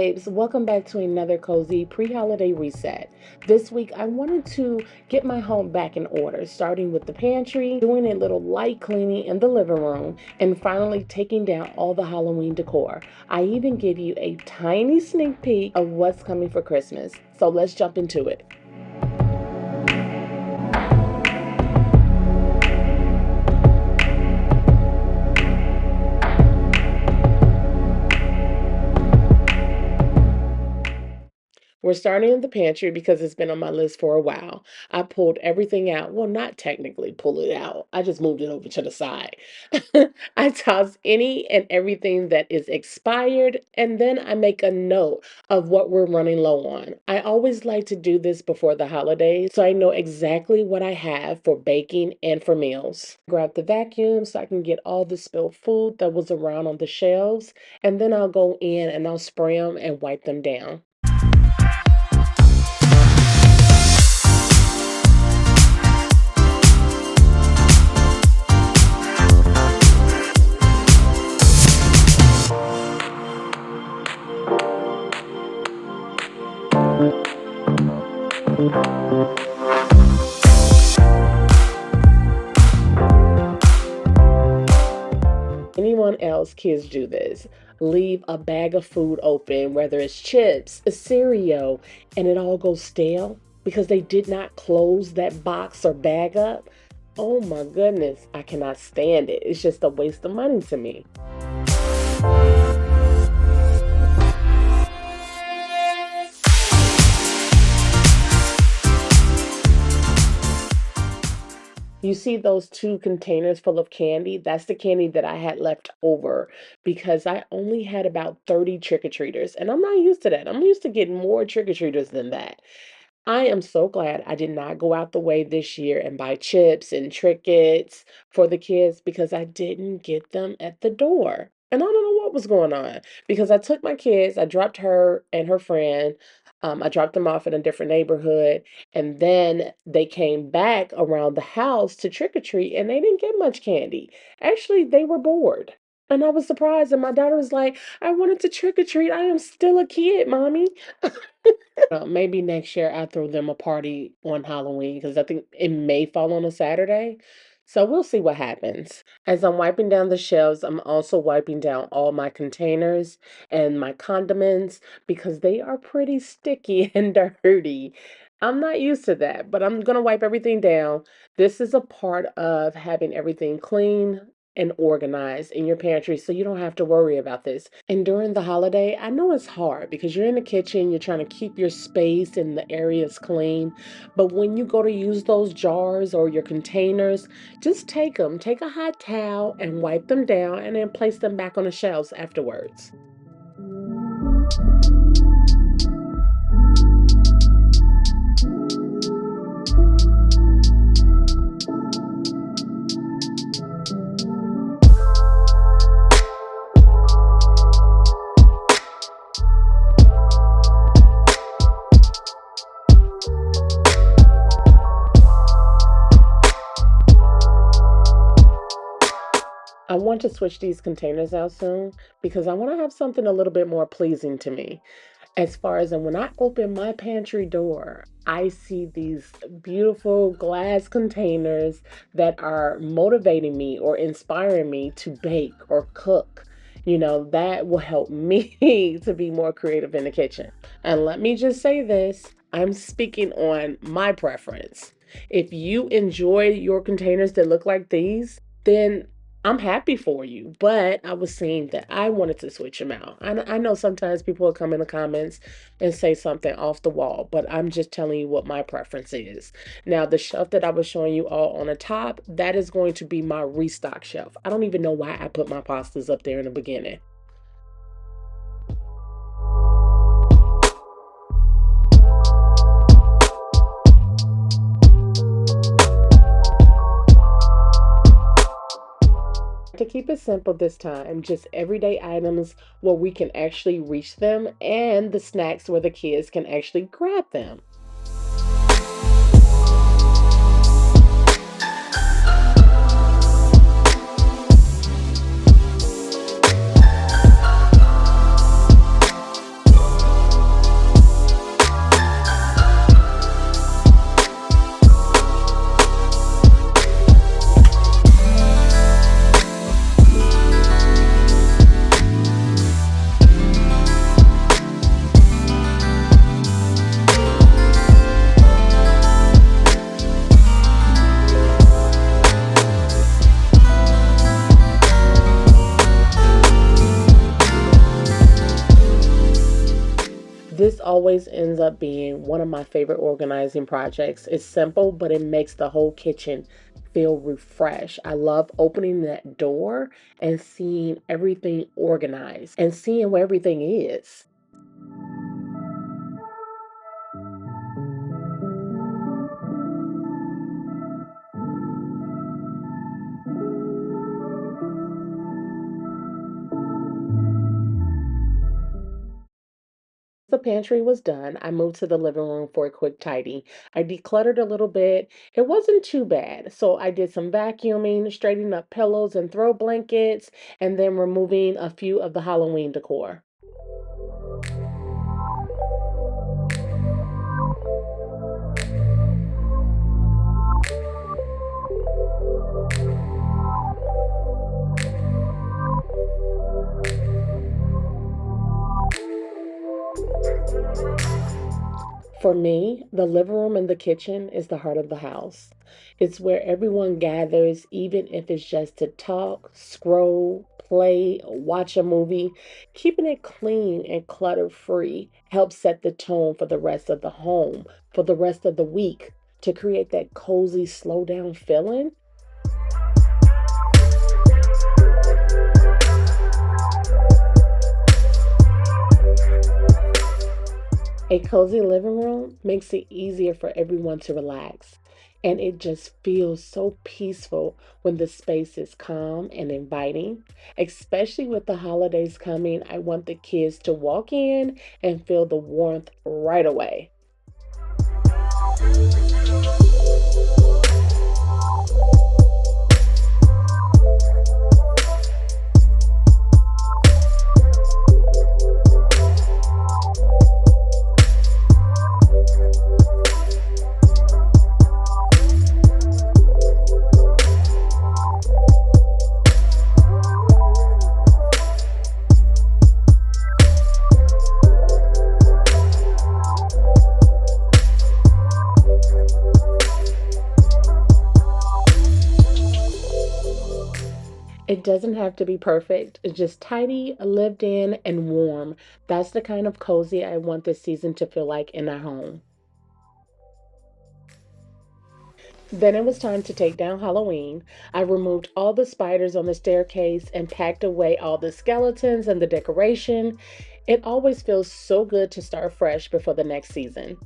Babes, welcome back to another cozy pre-holiday reset. This week I wanted to get my home back in order, starting with the pantry, doing a little light cleaning in the living room, and finally taking down all the Halloween decor. I even give you a tiny sneak peek of what's coming for Christmas. So let's jump into it. We're starting in the pantry because it's been on my list for a while. I pulled everything out. Well, not technically pull it out. I just moved it over to the side. I toss any and everything that is expired, and then I make a note of what we're running low on. I always like to do this before the holidays so I know exactly what I have for baking and for meals. Grab the vacuum so I can get all the spilled food that was around on the shelves, and then I'll go in and I'll spray them and wipe them down. Anyone else, kids do this. Leave a bag of food open, whether it's chips, a cereal, and it all goes stale because they did not close that box or bag up. Oh my goodness, I cannot stand it. It's just a waste of money to me. You see those two containers full of candy? That's the candy that I had left over because I only had about 30 trick-or-treaters, and I'm not used to that. I'm used to getting more trick-or-treaters than that. I am so glad I did not go out the way this year and buy chips and trinkets for the kids because I didn't get them at the door. And I don't know what was going on because I took my kids, I dropped her and her friend. I dropped them off in a different neighborhood, and then they came back around the house to trick or treat, and they didn't get much candy. Actually, they were bored. And I was surprised, and my daughter was like, I wanted to trick or treat. I am still a kid, mommy. Maybe next year I throw them a party on Halloween because I think it may fall on a Saturday. So we'll see what happens. As I'm wiping down the shelves, I'm also wiping down all my containers and my condiments because they are pretty sticky and dirty. I'm not used to that, but I'm going to wipe everything down. This is a part of having everything clean and organized in your pantry so you don't have to worry about this. And during the holiday, I know it's hard because you're in the kitchen, you're trying to keep your space and the areas clean. But when you go to use those jars or your containers, just take a hot towel and wipe them down and then place them back on the shelves afterwards. I want to switch these containers out soon because I want to have something a little bit more pleasing to me. As far as and when I open my pantry door, I see these beautiful glass containers that are motivating me or inspiring me to bake or cook. That will help me to be more creative in the kitchen. And let me just say this, I'm speaking on my preference. If you enjoy your containers that look like these, then I'm happy for you, but I was saying that I wanted to switch them out. I know sometimes people will come in the comments and say something off the wall, but I'm just telling you what my preference is. Now, the shelf that I was showing you all on the top, that is going to be my restock shelf. I don't even know why I put my pastas up there in the beginning. To keep it simple this time, just everyday items where we can actually reach them and the snacks where the kids can actually grab them. This always ends up being one of my favorite organizing projects. It's simple, but it makes the whole kitchen feel refreshed. I love opening that door and seeing everything organized and seeing where everything is. The pantry was done. I moved to the living room for a quick tidy. I decluttered a little bit. It wasn't too bad. So I did some vacuuming, straightening up pillows and throw blankets, and then removing a few of the Halloween decor. For me, the living room and the kitchen is the heart of the house. It's where everyone gathers, even if it's just to talk, scroll, play, watch a movie. Keeping it clean and clutter free helps set the tone for the rest of the home, for the rest of the week, to create that cozy, slow down feeling. A cozy living room makes it easier for everyone to relax. And it just feels so peaceful when the space is calm and inviting. Especially with the holidays coming, I want the kids to walk in and feel the warmth right away. It doesn't have to be perfect. It's just tidy, lived in, and warm. That's the kind of cozy I want this season to feel like in our home. Then it was time to take down Halloween. I removed all the spiders on the staircase and packed away all the skeletons and the decoration. It always feels so good to start fresh before the next season.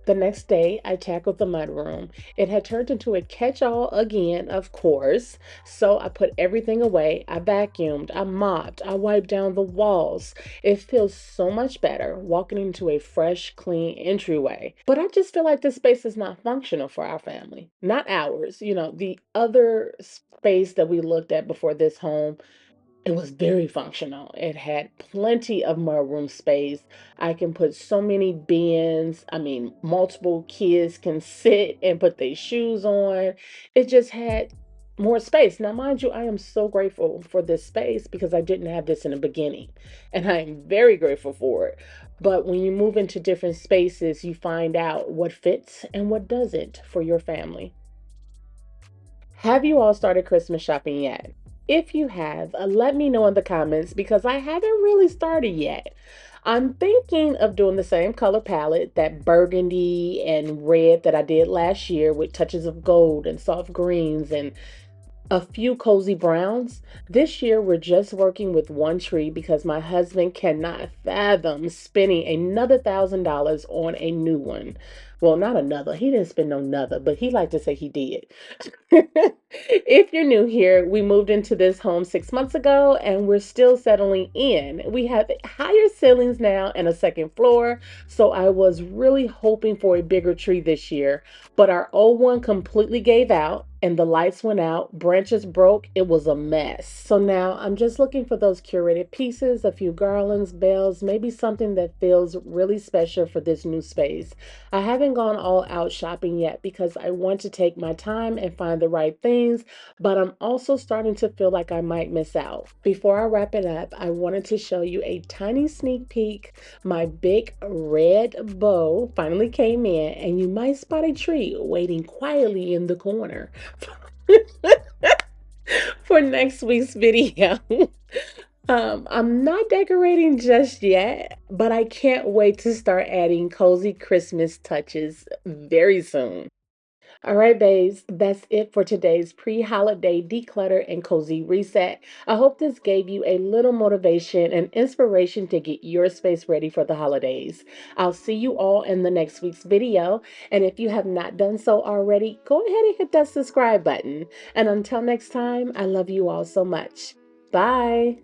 The next day, I tackled the mudroom. It had turned into a catch all again, of course. So I put everything away. I vacuumed, I mopped, I wiped down the walls. It feels so much better walking into a fresh, clean entryway. But I just feel like this space is not functional for our family, not ours. The other space that we looked at before this home, it was very functional. It had plenty of mudroom space. I can put so many bins. I mean, multiple kids can sit and put their shoes on. It just had more space. Now, mind you, I am so grateful for this space because I didn't have this in the beginning. And I am very grateful for it. But when you move into different spaces, you find out what fits and what doesn't for your family. Have you all started Christmas shopping yet? If you have, let me know in the comments because I haven't really started yet. I'm thinking of doing the same color palette, that burgundy and red that I did last year with touches of gold and soft greens and a few cozy browns. This year, we're just working with one tree because my husband cannot fathom spending another $1,000 on a new one. Well, not another. He didn't spend no another, but he liked to say he did. If you're new here, we moved into this home 6 months ago and we're still settling in. We have higher ceilings now and a second floor, so I was really hoping for a bigger tree this year, but our old one completely gave out. and the lights went out, branches broke, it was a mess. So now I'm just looking for those curated pieces, a few garlands, bells, maybe something that feels really special for this new space. I haven't gone all out shopping yet because I want to take my time and find the right things, but I'm also starting to feel like I might miss out. Before I wrap it up, I wanted to show you a tiny sneak peek. My big red bow finally came in, and you might spot a tree waiting quietly in the corner for next week's video. I'm not decorating just yet, but I can't wait to start adding cozy Christmas touches very soon. All right, babes, that's it for today's pre holiday declutter and cozy reset. I hope this gave you a little motivation and inspiration to get your space ready for the holidays. I'll see you all in the next week's video. And if you have not done so already, go ahead and hit that subscribe button. And until next time, I love you all so much. Bye.